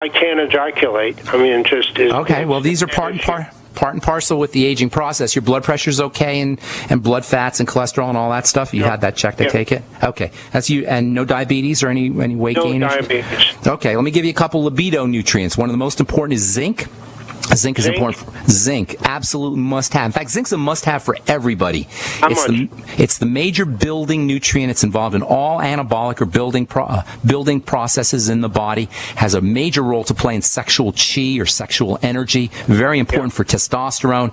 I can't ejaculate. I mean, okay. Well, these are part and parcel with the aging process. Your blood pressure's okay, and blood fats and cholesterol and all that stuff. You had that checked, I take it. Okay, that's you. And no diabetes or any weight gain? No diabetes. Okay, let me give you a couple libido nutrients. One of the most important is zinc. Zinc is important. Zinc, absolute must-have. In fact, zinc's a must-have for everybody. It's the major building nutrient. It's involved in all anabolic or building processes in the body. Has a major role to play in sexual chi or sexual energy. Very important for testosterone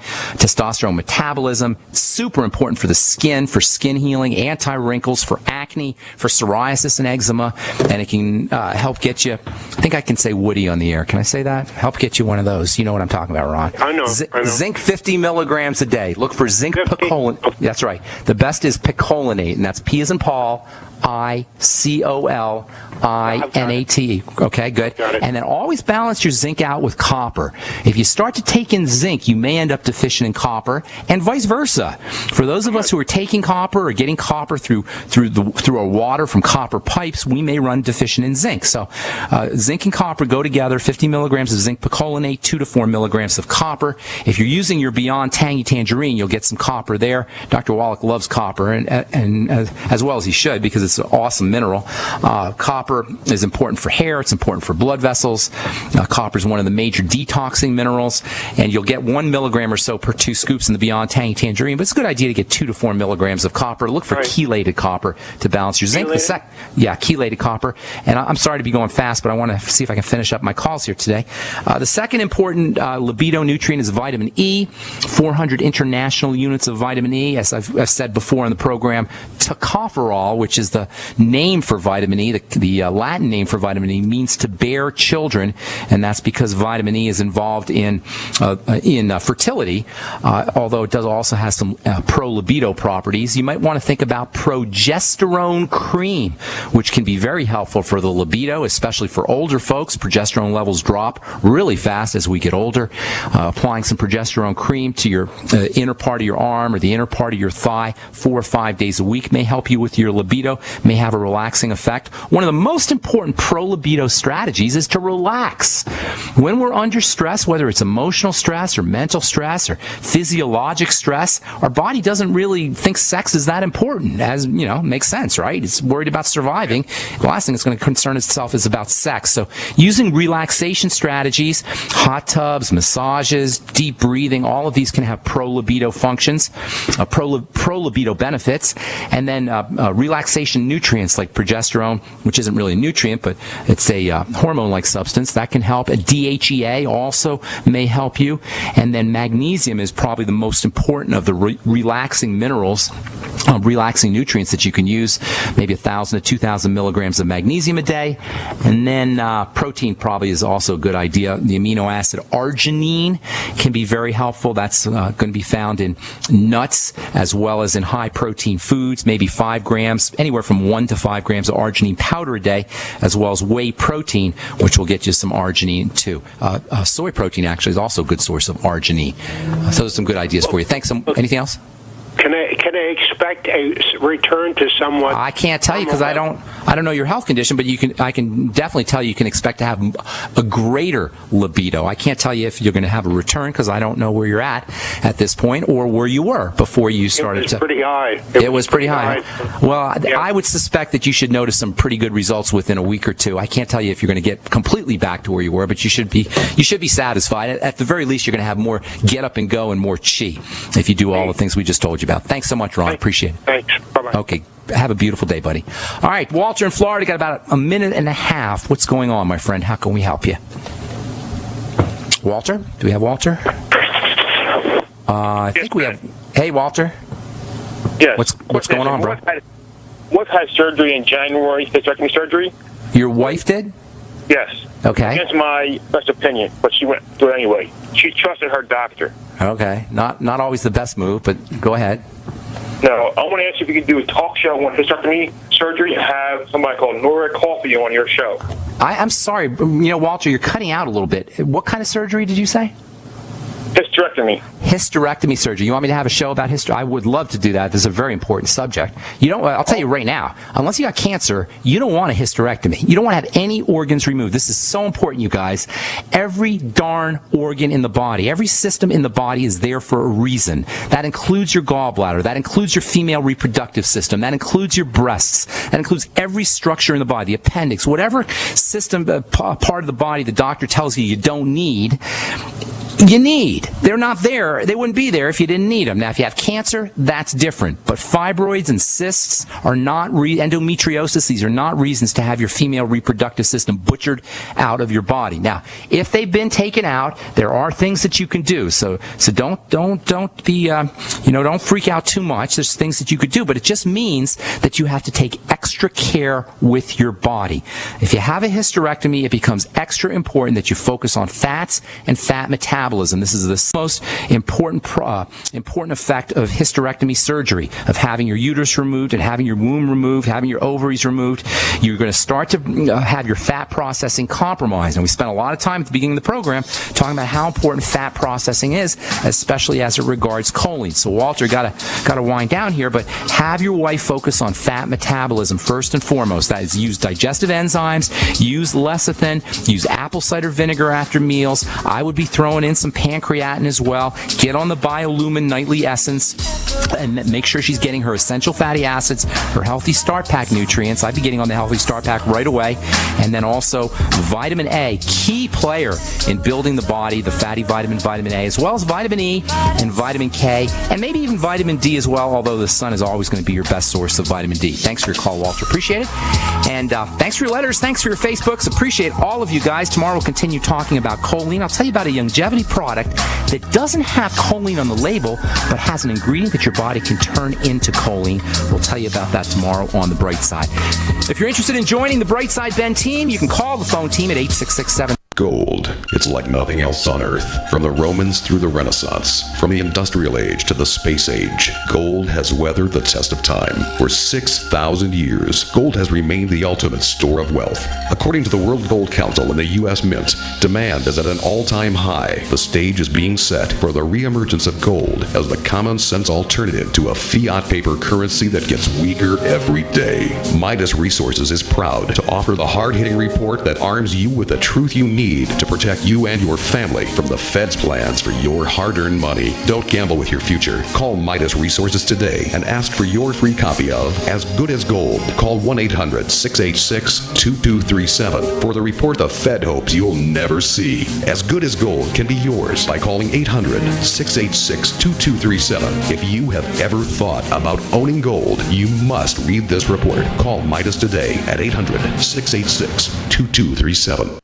metabolism. Super important for the skin, for skin healing, anti-wrinkles, for acne, for psoriasis and eczema, and it can help get you. I think I can say Woody on the air. Can I say that? Help get you one of those. You know what I'm talking about, Ron. I know. Zinc 50 milligrams a day. Look for zinc picolinate. That's right. The best is picolinate, and that's P as in Paul, I-C-O-L-I-N-A-T. Okay, good. And then always balance your zinc out with copper. If you start to take in zinc, you may end up deficient in copper, and vice versa. For those of us who are taking copper or getting copper through our water from copper pipes, we may run deficient in zinc. So zinc and copper go together. 50 milligrams of zinc picolinate, 2 to 4 milligrams of copper. If you're using your Beyond Tangy Tangerine, you'll get some copper there. Dr. Wallach loves copper, and as well as he should, because it's an awesome mineral. Copper is important for hair. It's important for blood vessels. Copper is one of the major detoxing minerals, and you'll get 1 milligram or so per 2 scoops in the Beyond Tangy Tangerine, but it's a good idea to get 2 to 4 milligrams of copper. Look for chelated copper to balance your zinc. Chelated copper. And I'm sorry to be going fast, but I want to see if I can finish up my calls here today. The second important libido nutrient is vitamin E. 400 international units of vitamin E. As I've said before in the program, tocopherol, which is the name for vitamin E, the Latin name for vitamin E, means to bear children, and that's because vitamin E is involved in fertility, although it does also have some pro-libido properties. You might want to think about progesterone cream, which can be very helpful for the libido, especially for older folks. Progesterone levels drop really fast as we get older. Applying some progesterone cream to your inner part of your arm or the inner part of your thigh 4 or 5 days a week may help you with your libido, may have a relaxing effect. One of the most important pro-libido strategies is to relax. When we're under stress, whether it's emotional stress or mental stress or physiologic stress, our body doesn't really think sex is that important, as, makes sense, right? It's worried about surviving. The last thing it's going to concern itself is about sex. So using relaxation strategies, hot tubs, massages, deep breathing, all of these can have pro-libido functions, pro-libido benefits, and then relaxation nutrients like progesterone, which isn't really a nutrient, but it's a hormone-like substance, that can help. A DHEA also may help you. And then magnesium is probably the most important of the relaxing minerals, relaxing nutrients that you can use, maybe 1,000 to 2,000 milligrams of magnesium a day. And then protein probably is also a good idea. The amino acid arginine can be very helpful. That's going to be found in nuts as well as in high-protein foods, maybe 5 grams, anywhere from 1 to 5 grams of arginine powder a day, as well as whey protein, which will get you some arginine too. Soy protein actually is also a good source of arginine. So those are some good ideas for you. Thanks. Anything else? Can I expect a return to somewhat? I can't tell you because I don't know your health condition, but I can definitely tell you can expect to have a greater libido. I can't tell you if you're going to have a return because I don't know where you're at this point or where you were before you started. It was pretty high. It was pretty high. Well, yeah. I would suspect that you should notice some pretty good results within a week or two. I can't tell you if you're going to get completely back to where you were, but you should be satisfied. At the very least, you're going to have more get up and go and more chi if you do all the things we just told you about. Thanks so much, Ron. Appreciate it. Thanks. Bye-bye. Okay. Have a beautiful day, buddy. All right. Walter in Florida, got about a minute and a half. What's going on, my friend? How can we help you? Walter? Do we have Walter? I think we have. Hey, Walter. Yes. What's going on, bro? Wife had surgery in January, hysterectomy surgery. Your wife did? Yes. Okay. Against my best opinion, but she went through it anyway. She trusted her doctor. Okay. Not always the best move, but go ahead. No, I want to ask you if you could do a talk show on hysterectomy surgery and have somebody called Nora Coffey on your show. I'm sorry. Walter, you're cutting out a little bit. What kind of surgery did you say? Hysterectomy. hysterectomy surgery. You want me to have a show about I would love to do that. This is a very important subject. I'll tell you right now, unless you got cancer, you don't want a hysterectomy. You don't want to have any organs removed. This is so important, you guys. Every darn organ in the body, every system in the body is there for a reason. That includes your gallbladder. That includes your female reproductive system. That includes your breasts. That includes every structure in the body, the appendix, whatever system, part of the body the doctor tells you don't need. You need. They're not there. They wouldn't be there if you didn't need them. Now, if you have cancer, that's different. But fibroids and cysts are not endometriosis. These are not reasons to have your female reproductive system butchered out of your body. Now, if they've been taken out, there are things that you can do. So don't be don't freak out too much. There's things that you could do, but it just means that you have to take extra care with your body. If you have a hysterectomy, it becomes extra important that you focus on fats and fat metabolism. This is the most important effect of hysterectomy surgery, of having your uterus removed and having your womb removed, having your ovaries removed. You're going to start to have your fat processing compromised. And we spent a lot of time at the beginning of the program talking about how important fat processing is, especially as it regards choline. So Walter, got to wind down here, but have your wife focus on fat metabolism first and foremost. That is, use digestive enzymes, use lecithin, use apple cider vinegar after meals. I would be throwing in some pancreatin as well. Get on the Biolumin Nightly Essence and make sure she's getting her essential fatty acids, her Healthy Start Pack nutrients. I'd be getting on the Healthy Start Pack right away. And then also vitamin A, key player in building the body, the fatty vitamin A, as well as vitamin E and vitamin K, and maybe even vitamin D as well, although the sun is always going to be your best source of vitamin D. Thanks for your call, Walter. Appreciate it. And thanks for your letters. Thanks for your Facebooks. Appreciate all of you guys. Tomorrow we'll continue talking about choline. I'll tell you about a longevity product that doesn't have choline on the label, but has an ingredient that your body can turn into choline. We'll tell you about that tomorrow on The Bright Side. If you're interested in joining the Bright Side Ben team, you can call the phone team at 8667. Gold. It's like nothing else on Earth. From the Romans through the Renaissance, from the Industrial Age to the Space Age, gold has weathered the test of time. For 6,000 years, gold has remained the ultimate store of wealth. According to the World Gold Council and the U.S. Mint, demand is at an all-time high. The stage is being set for the reemergence of gold as the common-sense alternative to a fiat paper currency that gets weaker every day. Midas Resources is proud to offer the hard-hitting report that arms you with the truth you need to protect you and your family from the Fed's plans for your hard-earned money. Don't gamble with your future. Call Midas Resources today and ask for your free copy of As Good as Gold. Call 1-800-686-2237 for the report the Fed hopes you'll never see. As Good as Gold can be yours by calling 800-686-2237. If you have ever thought about owning gold, you must read this report. Call Midas today at 800-686-2237.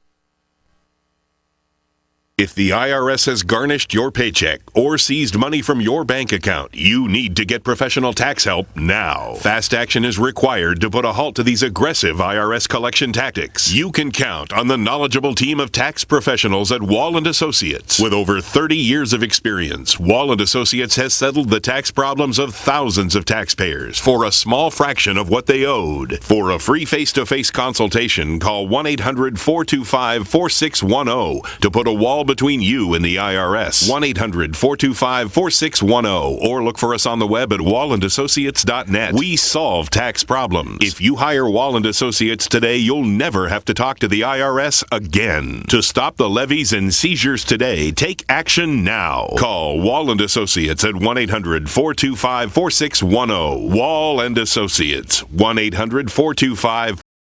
If the IRS has garnished your paycheck or seized money from your bank account, you need to get professional tax help now. Fast action is required to put a halt to these aggressive IRS collection tactics. You can count on the knowledgeable team of tax professionals at Wall & Associates. With over 30 years of experience, Wall & Associates has settled the tax problems of thousands of taxpayers for a small fraction of what they owed. For a free face-to-face consultation, call 1-800-425-4610 to put a wall between you and the IRS. 1-800-425-4610 or look for us on the web at wallandassociates.net. We solve tax problems. If you hire Wall & Associates today, you'll never have to talk to the IRS again. To stop the levies and seizures today, take action now. Call Wall & Associates at 1-800-425-4610. Wall & Associates. 1-800-425-4610.